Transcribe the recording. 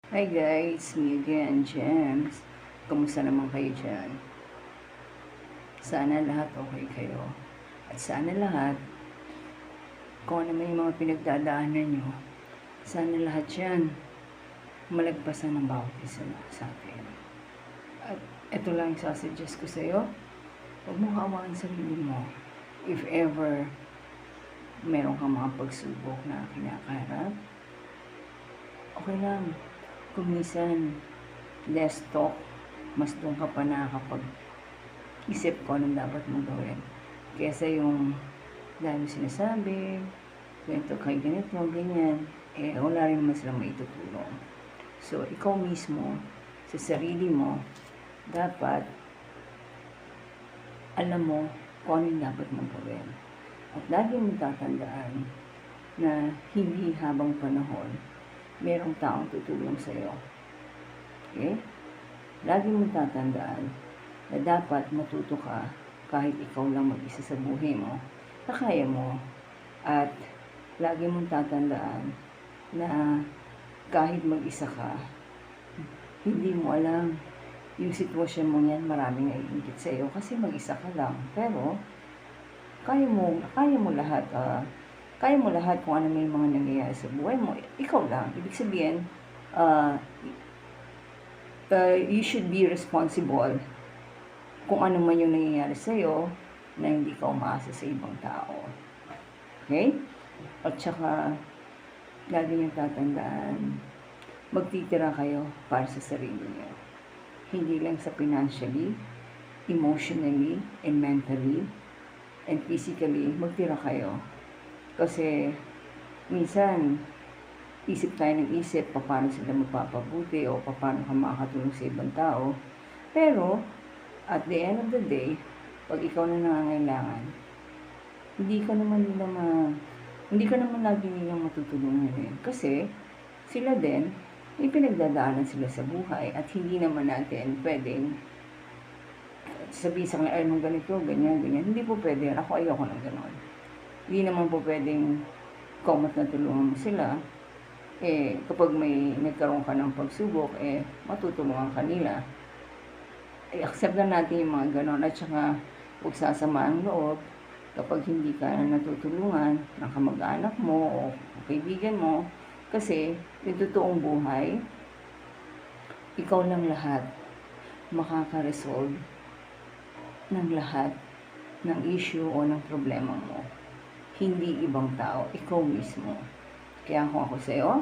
Hi guys, me again, James. Kumusta naman kayo dyan? Sana lahat okay kayo. At sana lahat, kung ano may mga pinagdadaanan nyo, sana lahat yan malagpasan ng bawat isa sa atin. At ito lang yung sasuggest ko sa'yo, huwag mong hawakan sarili mo. If ever meron kang mga pagsubok na kinakaharap, okay lang. Kung minsan, less talk, mas doon ka pa nakakapag-isip ko anong dapat mong gawin. Kesa yung dahil sinasabi, kwento kay ganito, ganyan, wala rin naman silang maitutulong. So, ikaw mismo, sa sarili mo, dapat alam mo kung ano yung dapat mong gawin. At lagi mong tatandaan na hindi habang panahon, merong taong tutulong sa'yo. Okay? Lagi mong tatandaan na dapat matuto ka kahit ikaw lang mag-isa sa buhay mo, na kaya mo. At lagi mong tatandaan na kahit mag-isa ka, hindi mo alam yung sitwasyon mo yan, maraming naiingit sa iyo kasi mag-isa ka lang. Pero, kaya mo lahat, kaya mo lahat kung ano may mga nangyayari sa buhay mo. Ikaw lang. Ibig sabihin, you should be responsible kung ano man yung nangyayari sa'yo na hindi ka umaasa sa ibang tao. Okay? At saka, lagi niyong tatandaan, magtitira kayo para sa sarili niyo. Hindi lang sa financially, emotionally, and mentally, and physically, magtira kayo. Kasi, minsan, isip tayo ng isip, paano sila mapapabuti o paano ka makakatulong sa ibang tao. Pero, at the end of the day, pag ikaw na nangangailangan, hindi ka naman lagi nilang matutulungan eh. Kasi, sila din, may pinagdadaanan sila sa buhay at hindi naman natin pwedeng sabihin sa kanila, ay, nung ganito, ganyan, ganyan. Hindi po pwede. Ako ayoko ng ganon. Hindi naman po pwedeng komot na tulungan mo sila. Kapag may nagkaroon ka ng pagsubok, matutulungan kanila. Accept na natin yung mga ganon. At saka, huwag sasama ang loob kapag hindi ka natutulungan ng kamag-anak mo o kaibigan mo. Kasi, yung totoong buhay, ikaw lang lahat makaka-resolve ng lahat ng issue o ng problema mo. Hindi ibang tao, ikaw mismo. Kaya kung ako sa'yo,